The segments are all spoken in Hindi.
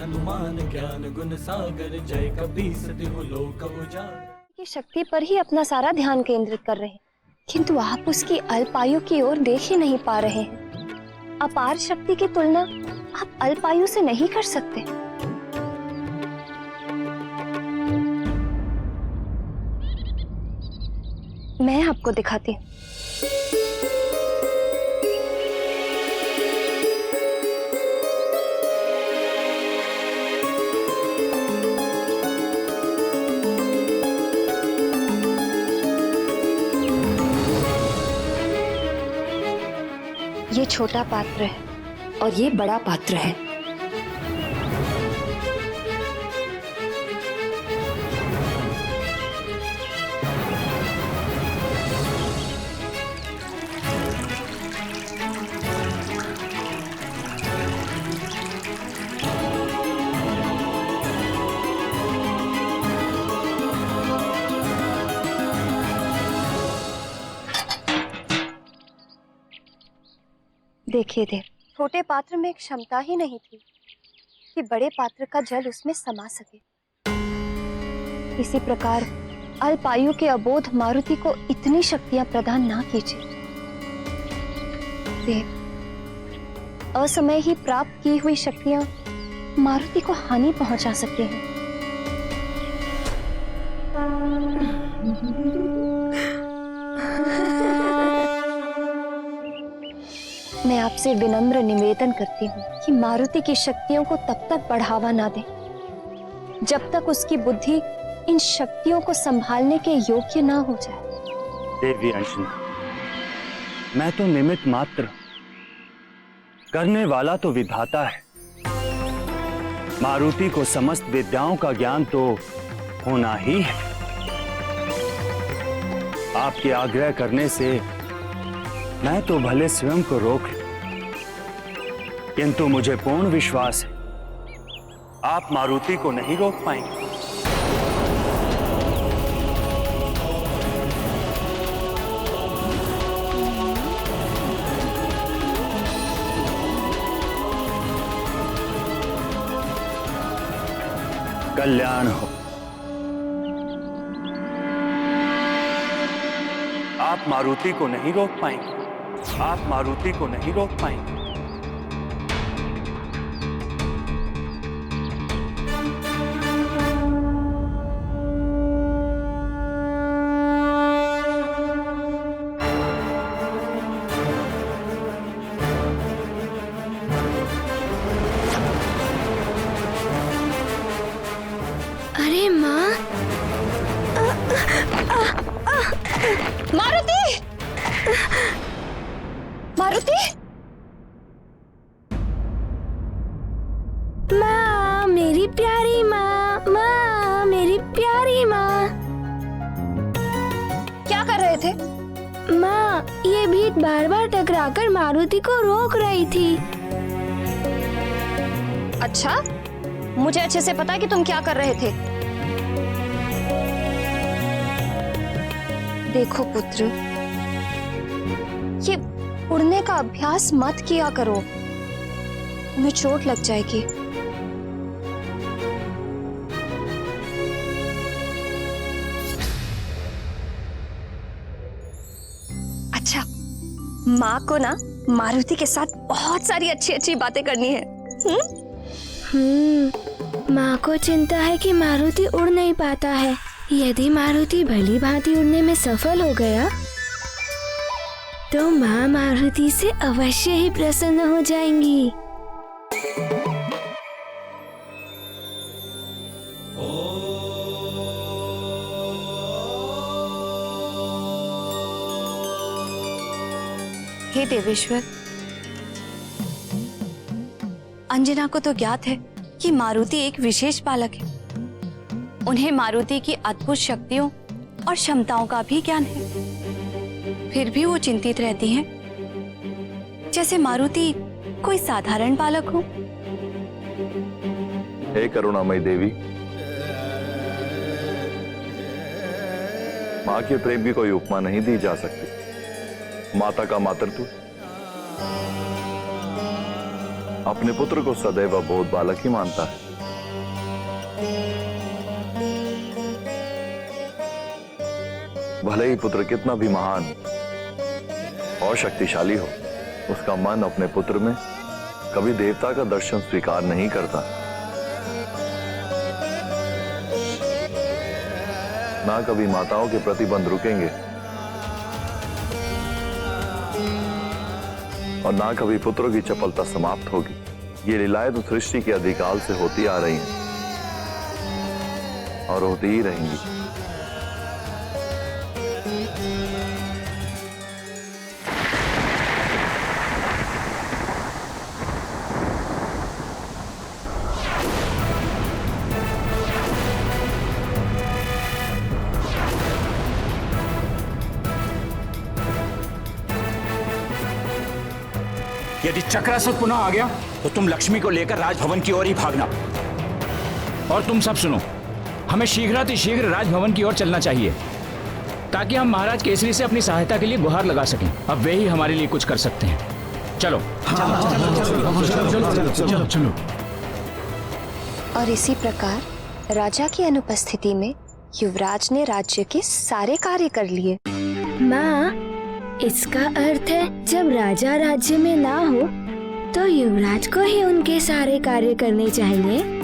हनुमान ज्ञान गुण सागर, जय कपीस तिहु लोक उजागर। की शक्ति पर ही अपना सारा ध्यान केंद्रित कर रहे हैं, किंतु आप उसकी अल्पायु की ओर देख ही नहीं पा रहे हैं। अपार शक्ति की तुलना आप अल्पायु से नहीं कर सकते। मैं आपको दिखाती हूँ। ये छोटा पात्र है और ये बड़ा पात्र है। देखिए देव, छोटे पात्र में एक क्षमता ही नहीं थी कि बड़े पात्र का जल उसमें समा सके। इसी प्रकार अल्पायु के अबोध मारुति को इतनी शक्तियां प्रदान ना कीजिए। देव, असमय ही प्राप्त की हुई शक्तियां मारुति को हानि पहुंचा सकती हैं। मैं आपसे विनम्र निवेदन करती हूँ कि मारुति की शक्तियों को तब तक बढ़ावा ना दें जब तक उसकी बुद्धि इन शक्तियों को संभालने के योग्य ना हो जाए। देवी अंशना, मैं तो निमित्त मात्र, करने वाला तो विधाता है। मारुति को समस्त विद्याओं का ज्ञान तो होना ही है। आपके आग्रह करने से मैं तो भले स्वयं को रोक लूं, किंतु मुझे पूर्ण विश्वास है आप मारुति को नहीं रोक पाएंगे। कल्याण हो। आप मारुति को नहीं रोक पाएंगे। आप मारुति को नहीं रोक पाएंगे। अरे माँ, मारुति! मारुति! माँ, मेरी प्यारी माँ, माँ, मेरी प्यारी माँ। क्या कर रहे थे? माँ, ये भीड़ बार बार टकराकर मारुति को रोक रही थी। अच्छा, मुझे अच्छे से पता है कि तुम क्या कर रहे थे। देखो पुत्र, ये उड़ने का अभ्यास मत किया करो, तुम्हें चोट लग जाएगी। अच्छा, माँ को ना मारुति के साथ बहुत सारी अच्छी अच्छी बातें करनी है। माँ को चिंता है कि मारुति उड़ नहीं पाता है। यदि मारुति भली भांति उड़ने में सफल हो गया तो माँ मारुति से अवश्य ही प्रसन्न हो जाएंगी। हे देवेश्वर, अंजना को तो ज्ञात है कि मारुति एक विशेष बालक है। उन्हें मारुति की अद्भुत शक्तियों और क्षमताओं का भी ज्ञान है। फिर भी वो चिंतित रहती हैं, जैसे मारुति कोई साधारण बालक हो। हे करुणामयी देवी, माँ के प्रेम की कोई उपमा नहीं दी जा सकती। माता का मातृत्व अपने पुत्र को सदैव बोध बालक ही मानता है। भले ही पुत्र कितना भी महान और शक्तिशाली हो, उसका मन अपने पुत्र में कभी देवता का दर्शन स्वीकार नहीं करता। ना कभी माताओं के प्रतिबंध रुकेंगे और ना कभी पुत्रों की चपलता समाप्त होगी। ये लीलाएं तो सृष्टि के अधिकाल से होती आ रही हैं और होती ही रहेंगी। यदि चक्रासुर पुनः आ गया तो तुम लक्ष्मी को लेकर राजभवन की ओर ही भागना। और तुम सब सुनो, हमें शीघ्रातिशीघ्र राजभवन की ओर चलना चाहिए ताकि हम महाराज केसरी से अपनी सहायता के लिए गुहार लगा सकें। अब वे ही हमारे लिए कुछ कर सकते हैं। चलो चलो। और इसी प्रकार राजा की अनुपस्थिति में युवराज ने राज्य के सारे कार्य कर लिए। माँ, इसका अर्थ है जब राजा राज्य में ना हो तो युवराज को ही उनके सारे कार्य करने चाहिए।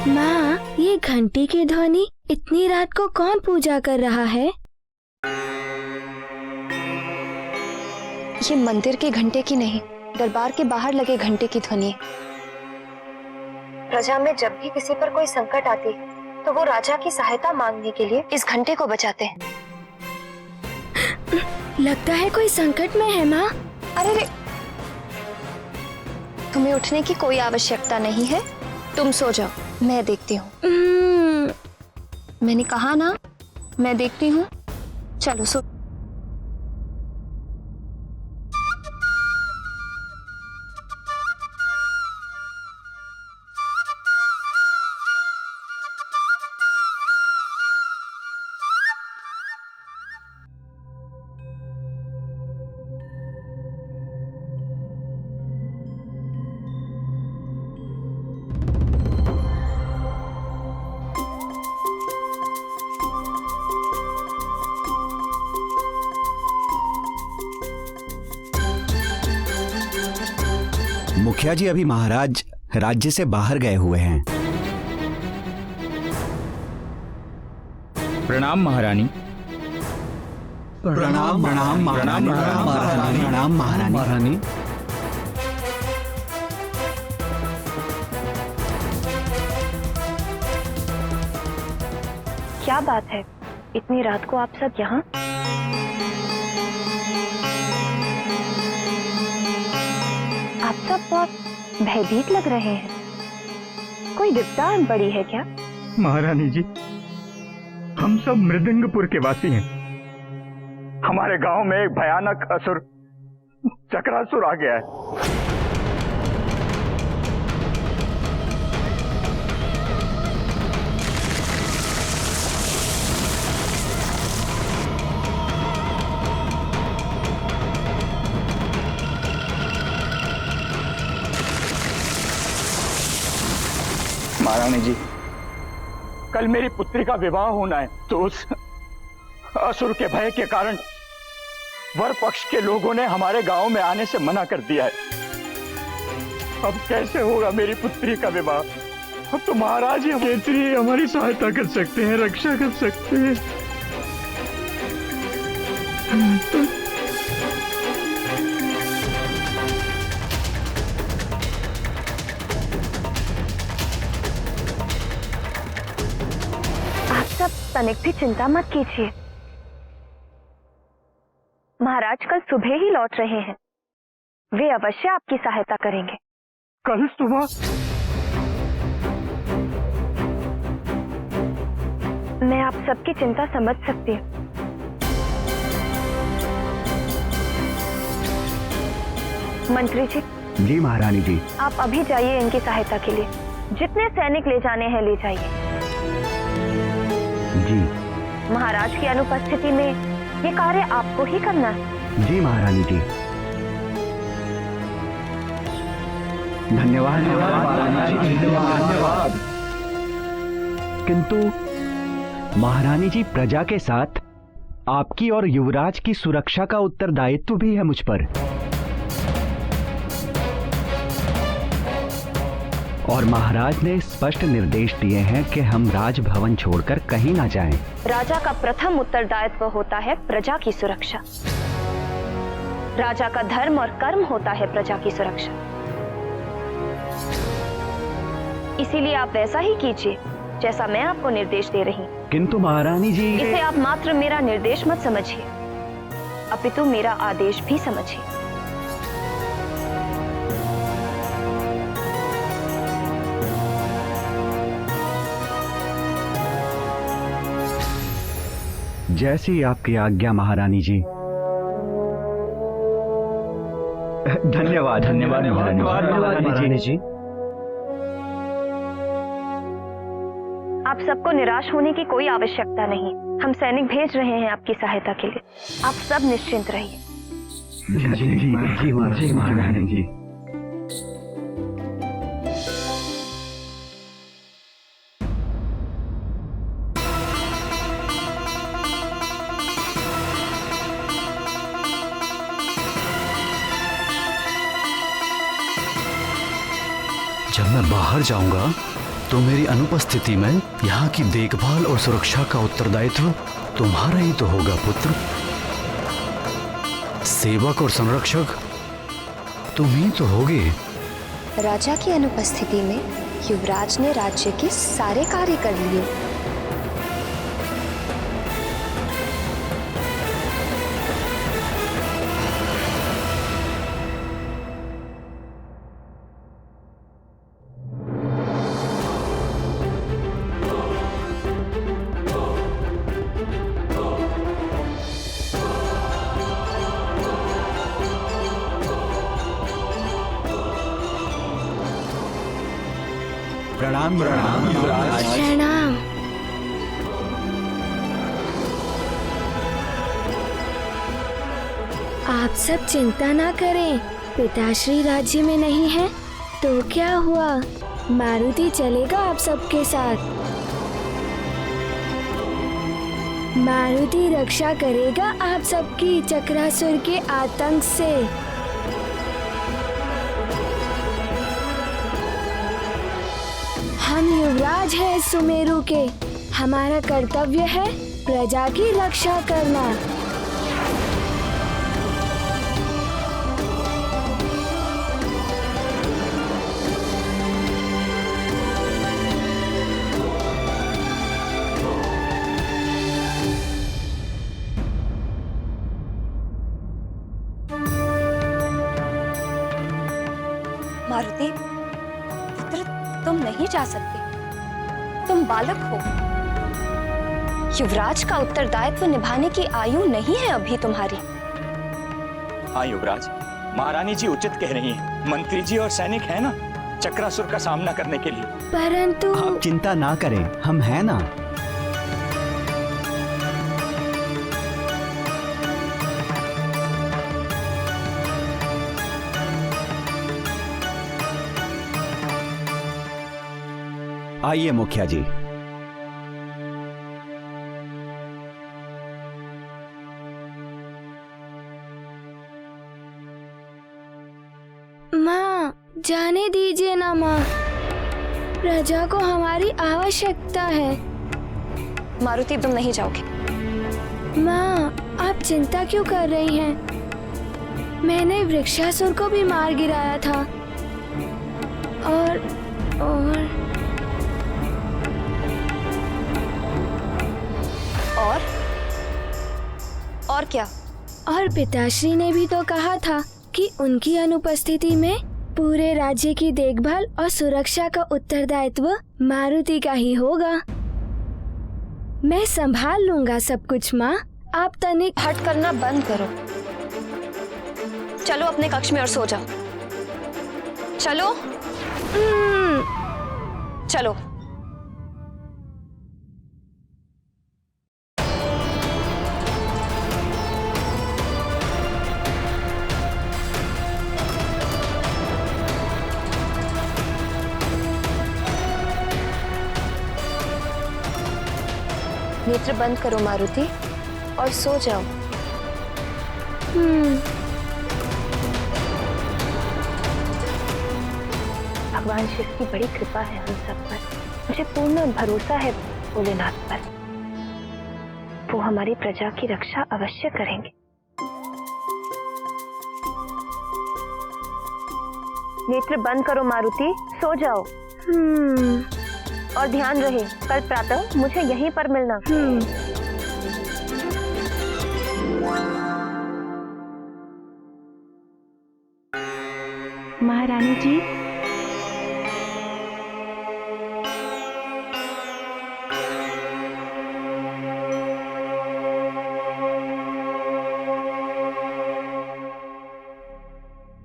माँ, ये घंटी की ध्वनि इतनी रात को कौन पूजा कर रहा है? ये मंदिर के घंटे की नहीं, दरबार के बाहर लगे घंटे की ध्वनि है। प्रजा में जब भी किसी पर कोई संकट आती है तो वो राजा की सहायता मांगने के लिए इस घंटे को बजाते हैं। लगता है कोई संकट में है माँ। अरे रे, तुम्हें उठने की कोई आवश्यकता नहीं है, तुम सो जाओ, मैं देखती हूँ। मैंने कहा ना, मैं देखती हूँ। चलो सो। मुखिया जी अभी महाराज राज्य से बाहर गए हुए हैं। प्रणाम महारानी। प्रणाम प्रणाम महारानी। प्रणाम महारानी। क्या बात है, इतनी रात को आप सब यहाँ? आप सब बहुत भयभीत लग रहे हैं। कोई विपदा आन पड़ी है क्या? महारानी जी, हम सब मृदंगपुर के वासी हैं। हमारे गांव में एक भयानक असुर चक्रासुर आ गया है। महारानी जी, कल मेरी पुत्री का विवाह होना है, तो उस असुर के भय के कारण वर पक्ष के लोगों ने हमारे गांव में आने से मना कर दिया है। अब कैसे होगा मेरी पुत्री का विवाह? अब तो महाराज ही केसरी हमारी सहायता कर सकते हैं, रक्षा कर सकते हैं। सब तनिक भी चिंता मत कीजिए, महाराज कल सुबह ही लौट रहे हैं। वे अवश्य आपकी सहायता करेंगे। कल सुबह? मैं आप सबकी चिंता समझ सकती हूँ। मंत्री जी, जी महारानी जी। आप अभी जाइए इनकी सहायता के लिए। जितने सैनिक ले जाने हैं ले जाइए। जी महाराज की अनुपस्थिति में ये कार्य आपको ही करना है। जी महारानी जी। धन्यवाद धन्यवाद। किंतु महारानी जी, प्रजा के साथ आपकी और युवराज की सुरक्षा का उत्तरदायित्व भी है मुझ पर। और महाराज ने स्पष्ट निर्देश दिए हैं कि हम राजभवन छोड़कर कहीं ना जाएं। राजा का प्रथम उत्तरदायित्व होता है प्रजा की सुरक्षा। राजा का धर्म और कर्म होता है प्रजा की सुरक्षा। इसीलिए आप वैसा ही कीजिए जैसा मैं आपको निर्देश दे रही हूँ। किंतु महारानी जी, इसे आप मात्र मेरा निर्देश मत समझिए, अपितु मेरा आदेश भी समझिए। जैसी आपकी आज्ञा महारानी जी। धन्यवाद धन्यवाद महारानी जी। आप सबको निराश होने की कोई आवश्यकता नहीं। हम सैनिक भेज रहे हैं आपकी सहायता के लिए। आप सब निश्चिंत रहिए। जी महारानी जी। जब मैं बाहर जाऊंगा तो मेरी अनुपस्थिति में यहाँ की देखभाल और सुरक्षा का उत्तरदायित्व तुम्हारा ही तो होगा पुत्र। सेवक और संरक्षक तुम ही तो होगे। राजा की अनुपस्थिति में युवराज ने राज्य के सारे कार्य कर लिए। प्रणाम प्रणाम युवराज। प्रणाम। आप सब चिंता ना करें, पिताश्री राज्य में नहीं है तो क्या हुआ, मारुति चलेगा आप सबके साथ। मारुति रक्षा करेगा आप सबकी चक्रासुर के आतंक से। हम युवराज हैं सुमेरु के। हमारा कर्तव्य है प्रजा की रक्षा करना। मारुति पुत्र, तुम नहीं जा सकते। तुम बालक हो। युवराज का उत्तरदायित्व निभाने की आयु नहीं है अभी तुम्हारी। हाँ युवराज, महारानी जी उचित कह रही हैं। मंत्री जी और सैनिक हैं ना चक्रासुर का सामना करने के लिए। परंतु आप चिंता ना करें, हम हैं ना। आइए मुखिया जी। माँ, जाने दीजिए ना माँ, प्रजा को हमारी आवश्यकता है। मारुति, तुम नहीं जाओगे। माँ, आप चिंता क्यों कर रही हैं? मैंने वृक्षासुर को भी मार गिराया था। और और क्या? और पिताश्री ने भी तो कहा था कि उनकी अनुपस्थिति में पूरे राज्य की देखभाल और सुरक्षा का उत्तरदायित्व मारुति का ही होगा। मैं संभाल लूंगा सब कुछ माँ, आप तनिक हट करना बंद करो। चलो अपने कक्ष में और सो जाओ। चलो चलो। नेत्र बंद करो मारुति और सो जाओ। भगवान शिव की बड़ी कृपा है हम सब पर। मुझे पूर्ण भरोसा है भोलेनाथ पर। वो हमारी प्रजा की रक्षा अवश्य करेंगे। नेत्र बंद करो मारुति, सो जाओ। और ध्यान रहे कल प्रातः मुझे यहीं पर मिलना। महारानी जी,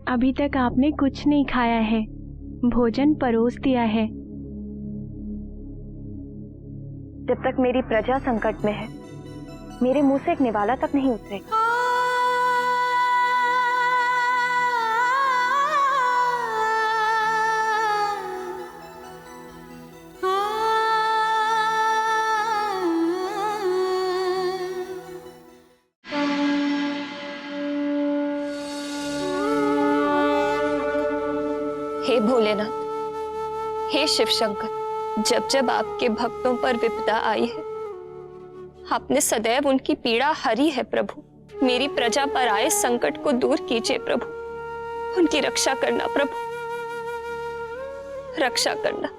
अभी तक आपने कुछ नहीं खाया है, भोजन परोस दिया है। जब तक मेरी प्रजा संकट में है, मेरे मुंह से एक निवाला तक नहीं उतरेगा। हे भोलेनाथ, हे शिव शंकर, जब जब आपके भक्तों पर विपदा आई है, आपने सदैव उनकी पीड़ा हरी है प्रभु। मेरी प्रजा पर आए संकट को दूर कीजिए प्रभु। उनकी रक्षा करना प्रभु, रक्षा करना।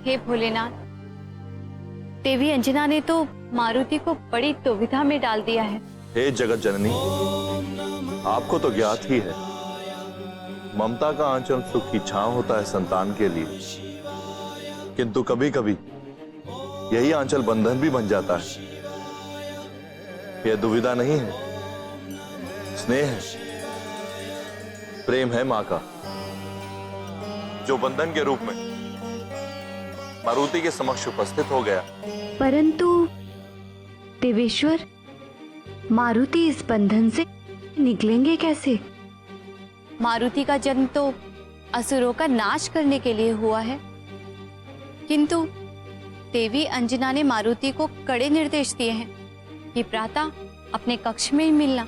हे भोलेनाथ, देवी अंजना ने तो मारुति को बड़ी दुविधा में डाल दिया है। हे जगत जननी, आपको तो ज्ञात ही है, ममता का आंचल सुख की छांव होता है संतान के लिए, किंतु कभी कभी यही आंचल बंधन भी बन जाता है। यह दुविधा नहीं है, स्नेह है, प्रेम है मां का, जो बंधन के रूप में मारुति के समक्ष उपस्थित हो गया। परंतु देवेश्वर, मारुति इस बंधन से निकलेंगे कैसे? मारुति का जन्म तो असुरों का नाश करने के लिए हुआ है, किंतु देवी अंजना ने मारुति को कड़े निर्देश दिए हैं कि प्रातः अपने कक्ष में ही मिलना।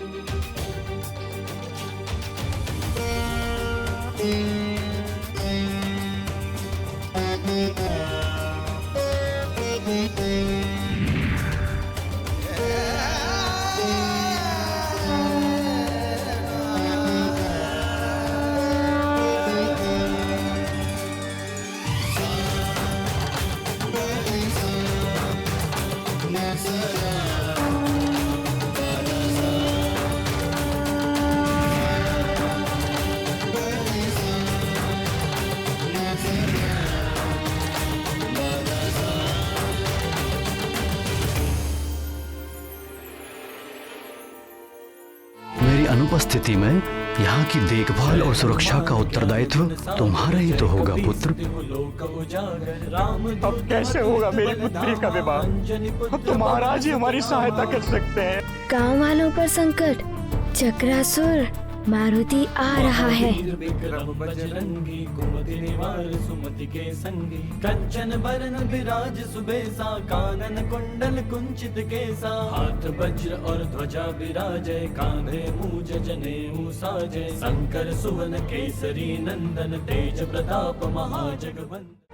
मेरी अनुपस्थिति में यहाँ की देखभाल और सुरक्षा का उत्तरदायित्व तुम्हारा ही तो होगा पुत्र। अब कैसे होगा मेरी पुत्री का विवाह? अब तो महाराज ही हमारी सहायता कर सकते हैं। गांव वालों पर संकट, चक्रासुर मारुति आ रहा है। बजरंगी कुमति निवार सुमति के संगी, कंचन बरन विराज सुबेसा, कानन कुंडल कुंचित केसा, हाथ वज्र और ध्वजा विराजय, कांधे मूज जनेऊ साजय, शंकर सुवन केसरी नंदन, तेज प्रताप महाजगवंदन।